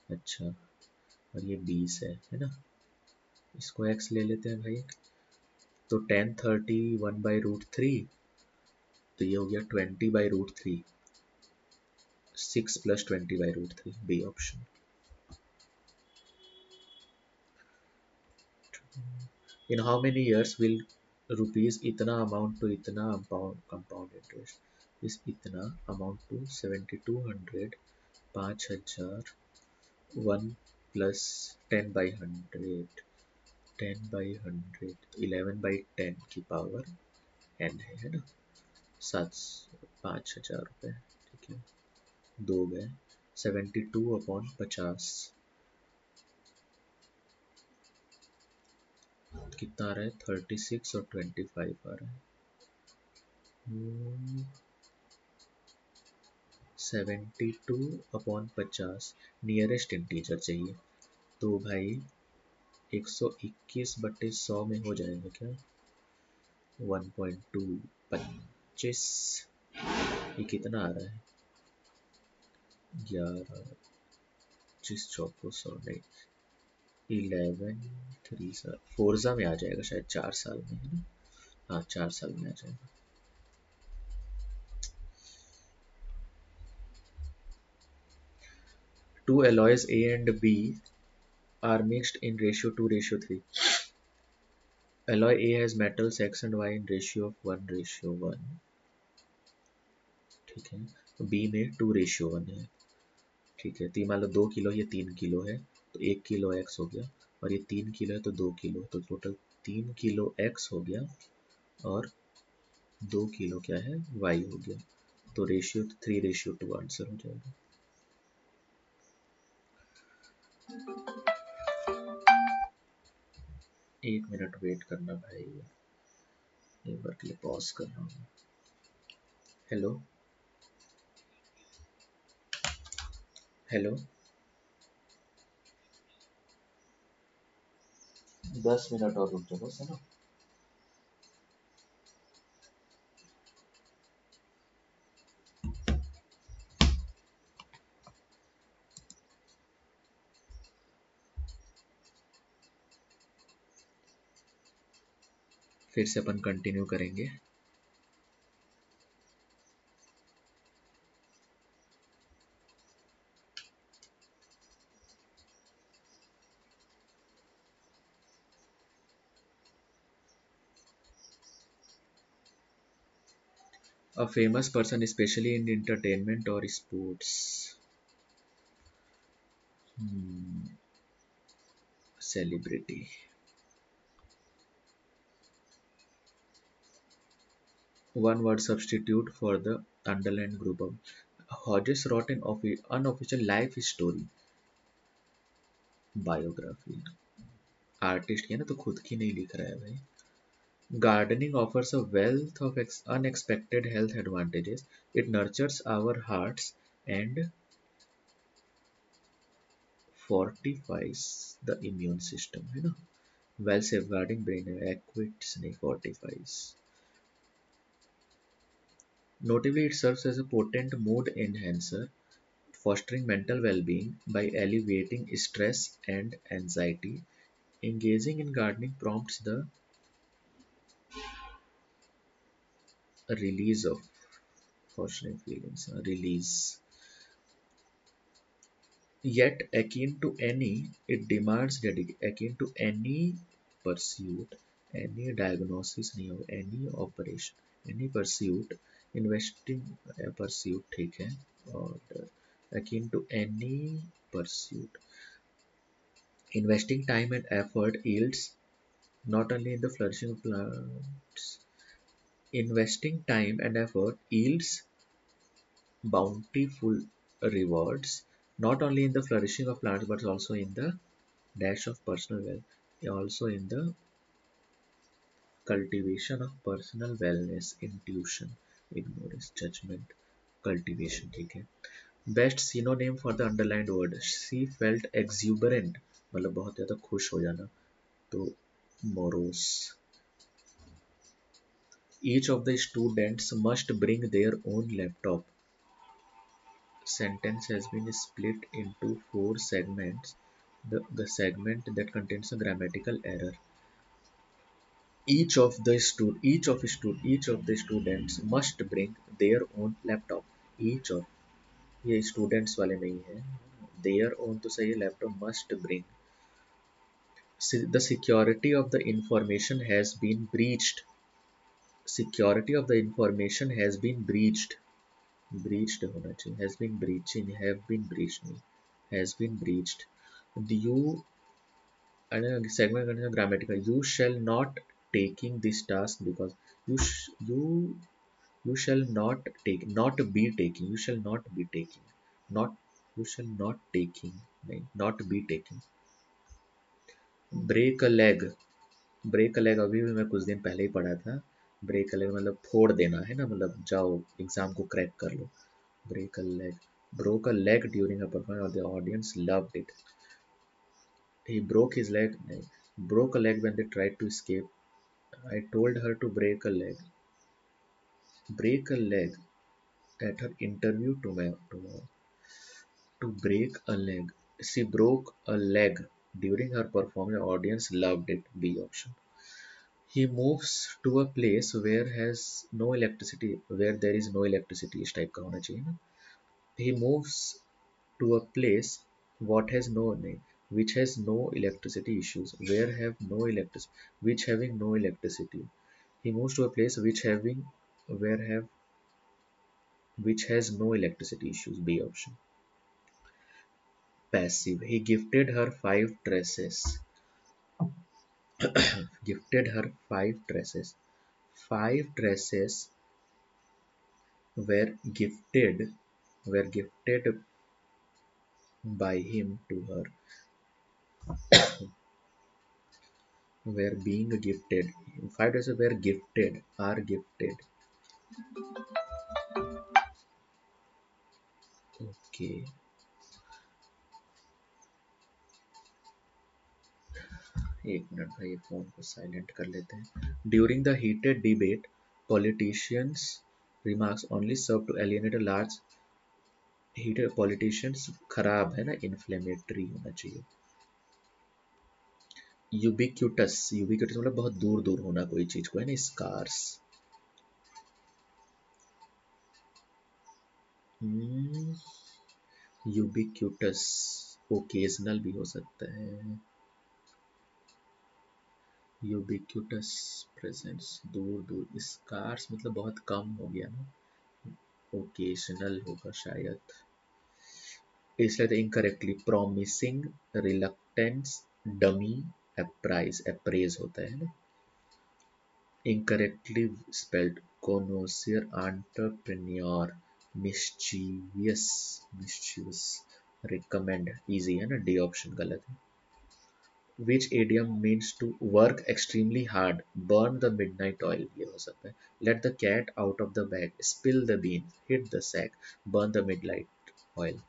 अच्छा, और ये 20 है ना, इसको x ले लेते हैं भाई। तो 10 30 1/√3, तो ये हो गया 20/√3। 6 + 20/√3, B option. In how many years will rupees इतना amount to इतना compound interest is इतना amount to 7200 5000 1 plus 10/100 10/100 11/10 की पावर n है ना, 5000 रुपये। ठीक है, 2 गए, 72/50 कितना आ रहा है 36 और 25 आ रहा है। 72/50 नियरेस्ट इंटीजर चाहिए, तो भाई 121/100 में हो जाएगा क्या 1.2 25। ये कितना आ रहा है 11 25 चौको 100 नहीं 11 3 साल फोर्जा में आ जाएगा शायद 4 साल में है ना। हाँ 4 साल में आ जाएगा। Two alloys A and B are mixed in ratio 2:3. Alloy A has metals X and Y in ratio of 1:1। ठीक है, तो B में 2:1 है। ठीक है, तो ये मान लो 2 किलो, ये 3 किलो है, तो 1 किलो X हो गया, और ये 3 किलो है तो 2 किलो, तो टोटल 3 किलो X हो गया और 2 किलो क्या है Y हो गया, तो रेशियो 3:2 आंसर हो जाएगा। एक मिनट वेट करना भाई, एक बार के लिए पॉज कर रहा हूँ। हेलो हेलो, 10 मिनट और रुक जाओ बस, है ना। फिर से अपन कंटिन्यू करेंगे। A famous person, especially in entertainment or sports. Celebrity. One word substitute for the underlined group of. Hodges wrote an unofficial life story. Biography. Artist है ना, तो खुद की नहीं लिख रहा है भाई। Gardening offers a wealth of unexpected health advantages. It nurtures our hearts and fortifies the immune system, while safeguarding brain equips fortifies. Notably, it serves as a potent mood enhancer, fostering mental well-being by alleviating stress and anxiety. Engaging in gardening prompts the release of fostering feelings, release. Yet, akin to any, it demands dedication, akin to any pursuit, any diagnosis नहीं हो, any operation, any pursuit, investing pursuit ठीक है, और akin to any pursuit, investing time and effort yields not only in the flourishing of plants, investing time and effort yields bountiful rewards, not only in the flourishing of plants but also in the dash of personal wealth, also in the cultivation of personal wellness, intuition, ignorance, judgment, cultivation. ठीक है. Best synonym for the underlined word. She felt exuberant, मतलब बहुत ज़्यादा खुश हो जाना, तो morose. Each of the students must bring their own laptop. Sentence has been split into four segments. The segment that contains a grammatical error. Each of the students must bring their own laptop. Each of ये students वाले नहीं है. Their own तो सही है, laptop must bring. The security of the information has been breached. Security of the information has been breached. Breached होना चाहिए. Has been breaching. Have been breached नहीं. Has been breached. The you segment contains grammatical. You shall not taking this task because you shall not take, not be taking, you shall not be taking, not, you shall not taking, नहीं, not be taking. Break a leg. Break a leg अभी भी मैं कुछ दिन पहले ही पढ़ा था. Break a leg मतलब फोड़ देना है ना, मतलब जाओ एग्जाम को क्रैक कर लो. Break a leg. Broke a leg during a performance और the audience loved it. He broke his leg. नहीं, broke a leg when they tried to escape. I told her to break a leg. Break a leg at her interview tomorrow. To break a leg. She broke a leg during her performance. The audience loved it. B option. He moves to a place where has no electricity, where there is no electricity. इस type का होना चाहिए ना. He moves to a place what has no name, which has no electricity issues. Where have no electricity, which having no electricity. He moves to a place where have which has no electricity issues. B option. Passive. He gifted her five dresses. Gifted her five dresses. Five dresses were gifted were gifted by him to her. Were being gifted. Five dresses were gifted. Are gifted. Okay. एक minute भाई, phone को silent कर लेते हैं. During the heated debate politicians remarks only serve to alienate a large. Heated politicians खराब है ना, inflammatory होना चाहिए. यूबिक्यूटस. यूबिक्यूटस मतलब बहुत दूर दूर होना कोई चीज को, है ना. स्कार्स. यूबिक्यूटस ओकेजनल भी हो सकता है. यूबिक्यूटस प्रेजेंस दूर दूर. स्कार्स मतलब बहुत कम हो गया ना. ओकेजनल होगा शायद. इसलिए तो incorrectly. Promising, reluctance, dummy, apprise. Apprise होता है ना. Incorrectly spelled. Connoisseur, entrepreneur. Mischievous. Recommend. Easy है ना. डी ऑप्शन गलत है. Which idiom means to work extremely hard, burn the midnight oil, ये हो सकता है. Let the cat out of the bag, spill the beans, hit the sack, burn the midnight oil.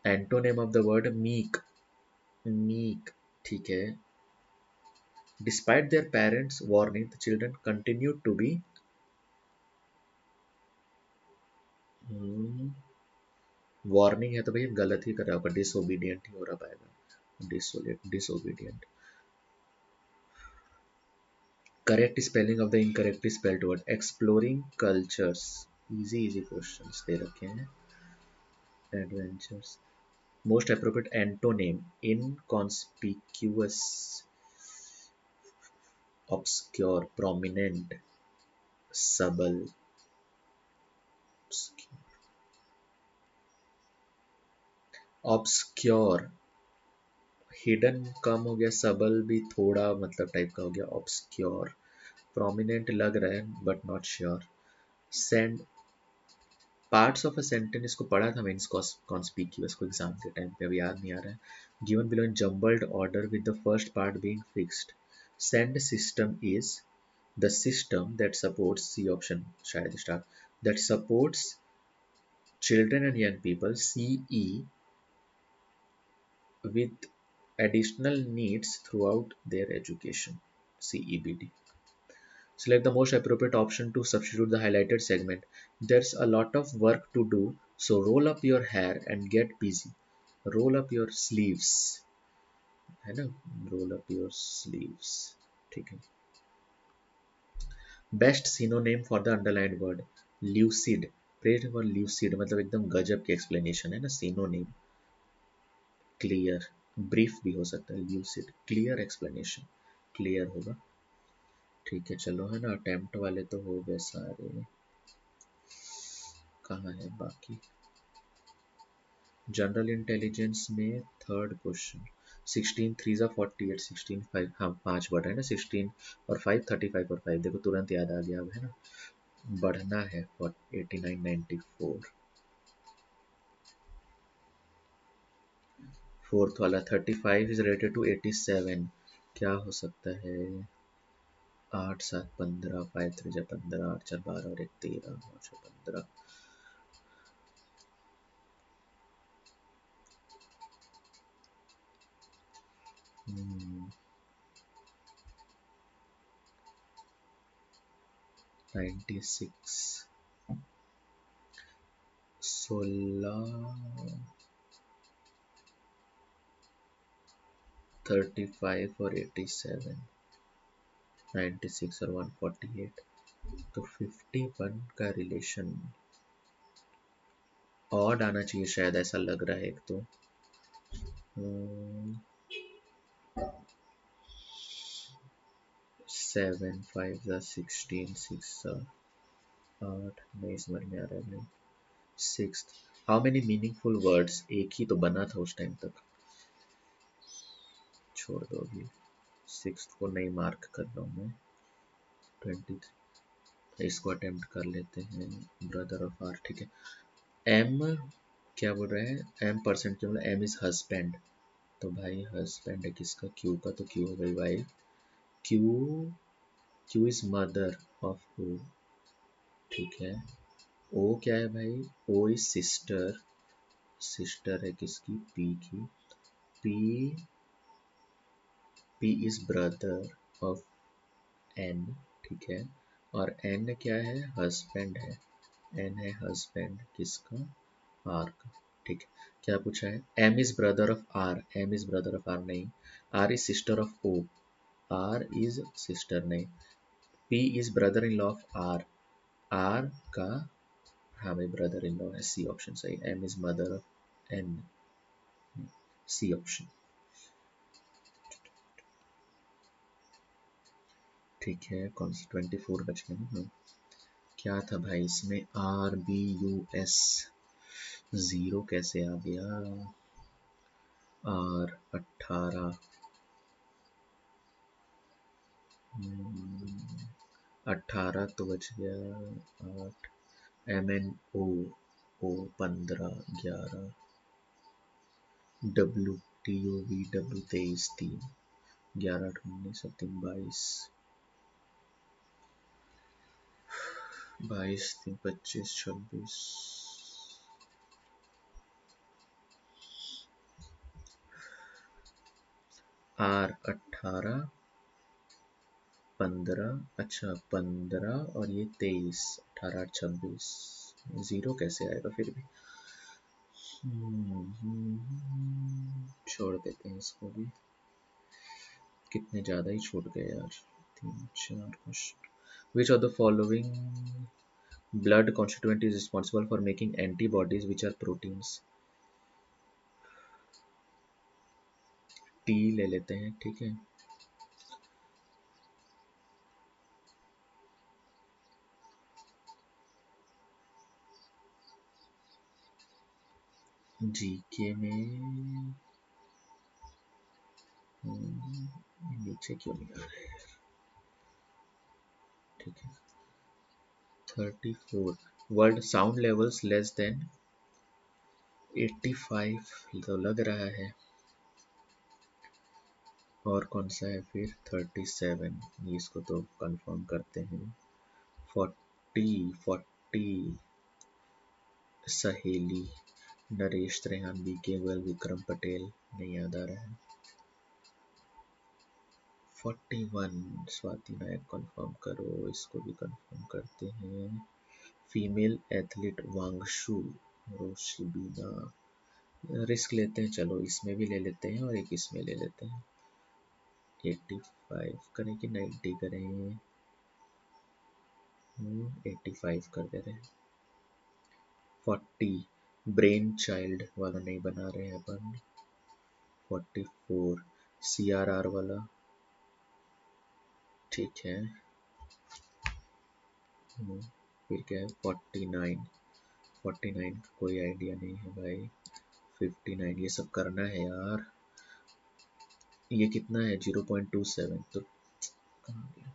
Antonym of the word meek, meek, ठीक है. Despite their parents' warning, the children continued to be warning है तो भैया गलत ही कर रहा होगा, disobedient ही हो रहा पाएगा. Disobedient. Correct spelling of the incorrectly spelled word. Exploring cultures. Easy easy questions दे रखे हैं. Adventures. Most appropriate antonym. Inconspicuous, obscure, prominent, subtle. Obscure hidden कम हो गया, सबल भी थोड़ा मतलब टाइप का हो गया. ऑब्सक्योर. प्रोमिनेंट लग रहा है but not sure. Send. Parts of a sentence इसको पढ़ा था मीन्स कॉन्स्पिक्यूअस को एग्जाम के टाइम पे, अभी याद नहीं आ रहा है. Given below in jumbled order with the first part being fixed. Send system is the system that supports, C option शायद start, that supports children and young people, CE, with additional needs throughout their education, CEBD. Select the most appropriate option to substitute the highlighted segment. There's a lot of work to do, so roll up your hair and get busy. Roll up your sleeves, है ना. roll up your sleeves, ठीक है. Best synonym for the underlined word. Lucid. Praise for lucid मतलब एकदम गजब की explanation है ना सिनोनेम. क्लियर. ब्रीफ भी हो सकता है. ल्यूसिड क्लियर एक्सप्लेनेशन, क्लियर होगा. ठीक है चलो, है ना. अटेम्प्ट वाले तो हो गए सारे. कहाँ है बाकी. जनरल इंटेलिजेंस में थर्ड क्वेश्चन. 16 3 जा 48, 16 5, हाँ 5 बढ़ रहे हैं ना. 16 और 5 35 और 5 देखो तुरंत याद आ गया अब, है ना. बढ़ना है 89 94. फोर्थ वाला 35 इज रिलेटेड टू 87. क्या हो सकता है. 8 7 15, 5 3 जा 15, 8 4 12 और 1 13, 9 6 15. 96, 16, 35 और 87, 96 और 148. तो 51 का रिलेशन ऑड आना चाहिए शायद, ऐसा लग रहा है एक तो. 7 5 जा 16, 6 जा 8, नहीं समझ में आ रहा है. 6. How many meaningful words. एक ही तो बना था उस टाइम तक, छोड़ दो अभी. 6 को नहीं मार्क कर रहा हूँ मैं. 23. इसको अटेम्प्ट कर लेते हैं. ब्रदर ऑफ आर, ठीक है. एम क्या बोल रहे हैं. एम परसेंट क्या बोला. एम इज हस्बैंड, तो भाई हस्बैंड है किसका. क्यू का, तो क्यू हो गई wife. Q. Q is mother of who, ठीक है. ओ क्या है भाई. ओ इज सिस्टर, सिस्टर है किसकी. पी की. P. P is brother of N, ठीक है. और एन क्या है. हस्बैंड है. एन है हस्बैंड किसका. आर का, ठीक है. क्या पूछा है. M is brother of R. M is brother of R नहीं. R is sister of O. R is sister नहीं. P is brother in law of R. R का, हाँ भाई ब्रदर इन लॉ है. सी ऑप्शन सही. M is mother of N, C option, ठीक है. कौन सी 24 बच गए ना. क्या था भाई इसमें. R B U S. Zero कैसे आ गया. आर 18, 18 तो बच गया. 8. M N O. O 15 11. W T O V W 23 3. 11 8 19 और 3 22, 22 3 25 26, R 18 15, अच्छा 15 और ये 23, 18 8 26, जीरो कैसे आएगा फिर भी। छोड़ देते हैं इसको भी, कितने ज़्यादा ही छूट गए यार। 3 4 question. Which of the following blood constituent is responsible for making antibodies which are proteins. T ले लेते हैं, ठीक है। जीके में नीचे क्यों नहीं आ रहा है, ठीक है। 34 world sound levels less than 85 तो लग रहा है। और कौन सा है फिर 37, इसको तो कंफर्म करते हैं। 40 सहेली, नरेश त्रेहान, बी के गोयल, विक्रम पटेल, नहीं याद आ रहा है। 41 स्वाति नायक कंफर्म करो, इसको भी कंफर्म करते हैं। फीमेल एथलीट वांगशु रोशिबिना, रिस्क लेते हैं, चलो इसमें भी ले लेते हैं और एक इसमें ले लेते हैं। 85 करें कि 90 करें, 85 कर दे रहे हैं। 40 ब्रेन चाइल्ड वाला नहीं बना रहे हैं अपन। 44 CRR वाला, ठीक है। फिर क्या है 49 का कोई आइडिया नहीं है भाई। 59 ये सब करना है यार। ये कितना है 0.27, तो कहाँ गया।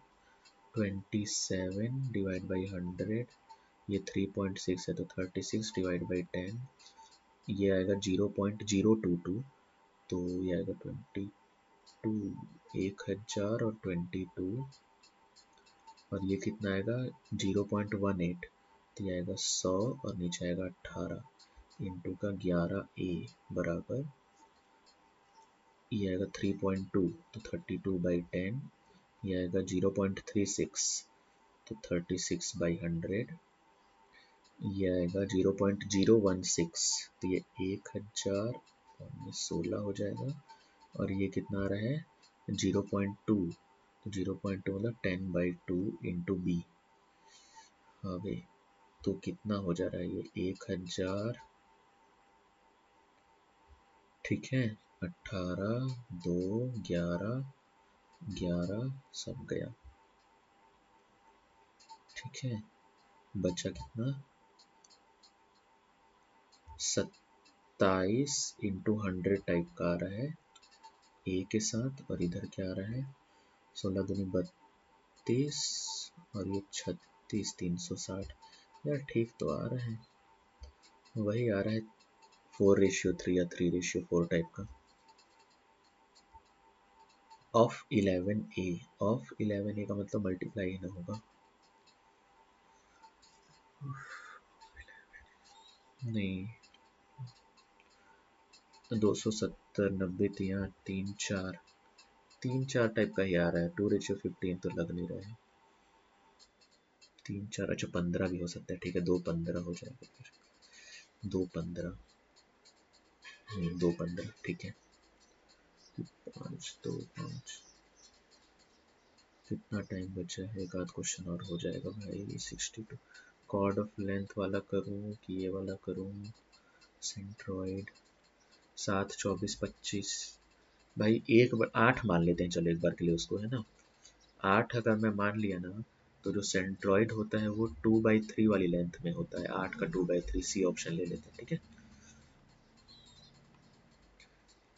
27 डिवाइड बाई 100, ये 3.6 है तो 36 डिवाइड बाई 10, ये आएगा 0.022, तो ये आएगा 22, 1000 और 22, और ये कितना आएगा 0.18, तो ये आएगा 100 और नीचे आएगा 18 इंटू का 11A बराबर, ये आएगा 3.2, तो 32/10, ये आएगा 0.36, तो 36/100, ये आएगा 0.016, तो ये 1000 और ये 16 हो जाएगा, और ये कितना आ रहा है 0.2, तो 0.2 मतलब 10/2 इंटू बी। हाँ भाई, तो कितना हो जा रहा है ये 1000, ठीक है। 18 2 11 11 सब गया, ठीक है। बचा कितना 27 इंटू 100 टाइप का आ रहा है ए के साथ, और इधर क्या आ रहा है 16 दूनी 32 और ये 36 360, यार ठीक तो आ रहा है, वही आ रहा है 4:3 या 3:4 टाइप का। ऑफ 11A, ऑफ 11A का मतलब मल्टीप्लाई ही ना होगा, नहीं 270 90 3 4 टाइप का ही आ रहा है। 2:15 तो लग नहीं रहा है। 3 4 अच्छा 15 भी हो सकता है, ठीक है 2:15 हो जाएगा फिर, 2:15, 2:15 ठीक है। 5 2 5, कितना टाइम बचा है, एक आध क्वेश्चन और हो जाएगा भाई। 62 कॉर्ड ऑफ लेंथ वाला करूँ कि ये वाला करूँ, सेंट्रॉइड 7 24 25, भाई 8 मान लेते हैं, चलो एक बार के लिए उसको, है ना। 8 अगर मैं मान लिया ना, तो जो सेंट्रॉइड होता है वो 2/3 वाली लेंथ में होता है, 8 का 2/3, सी ऑप्शन ले लेते हैं, ठीक है।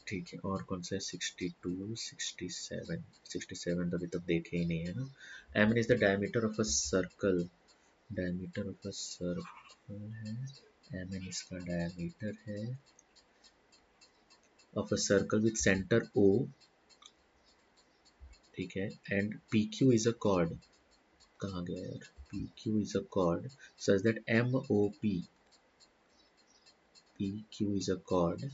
ठीक है, और कौन सा है 62 67, 67 तो अभी तक देखे ही नहीं है ना। M is the diameter of a circle, diameter of a circle है, एम एन इसका डायमीटर है of a circle with centre O ठीक है, and P Q is a chord, कहाँ गया यार, P Q is a chord such that M O P Q is a chord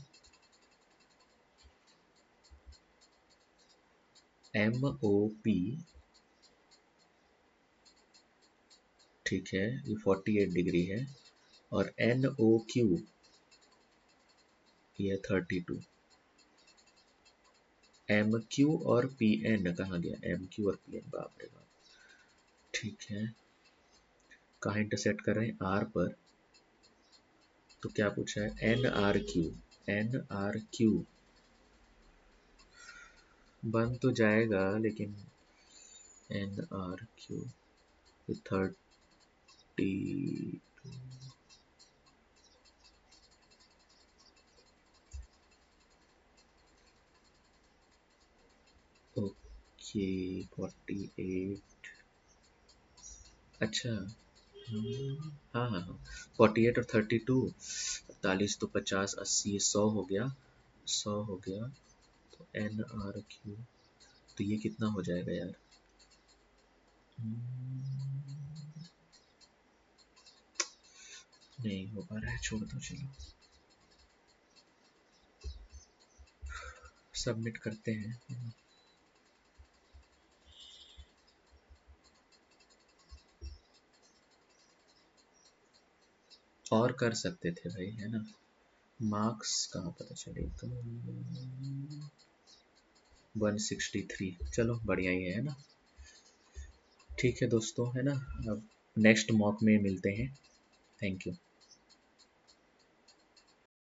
M O P, ठीक है, ये 48 डिग्री है, और एन ओ क्यू ये 32, एम क्यू और पी एन कहाँ गया, एम क्यू और पी एन, बाप रे बाप। ठीक है, कहाँ इंटरसेक्ट कर रहे हैं, आर पर, तो क्या पूछा है, N R Q, N R Q बन तो जाएगा लेकिन एन आर क्यू 30, ओके 48, अच्छा, हाँ हाँ हाँ, 48 और 32, 48 तो 50, 80, 100 हो गया, 100 हो गया, तो एन आर क्यू, तो ये कितना हो जाएगा यार, नहीं हो पा रहा है, छोड़ दो, चलो सबमिट करते हैं। और कर सकते थे भाई, है ना, मार्क्स कहाँ पता चले, तो 163, चलो बढ़िया ही है ना। ठीक है दोस्तों, है ना, अब नेक्स्ट मॉक में मिलते हैं, थैंक यू।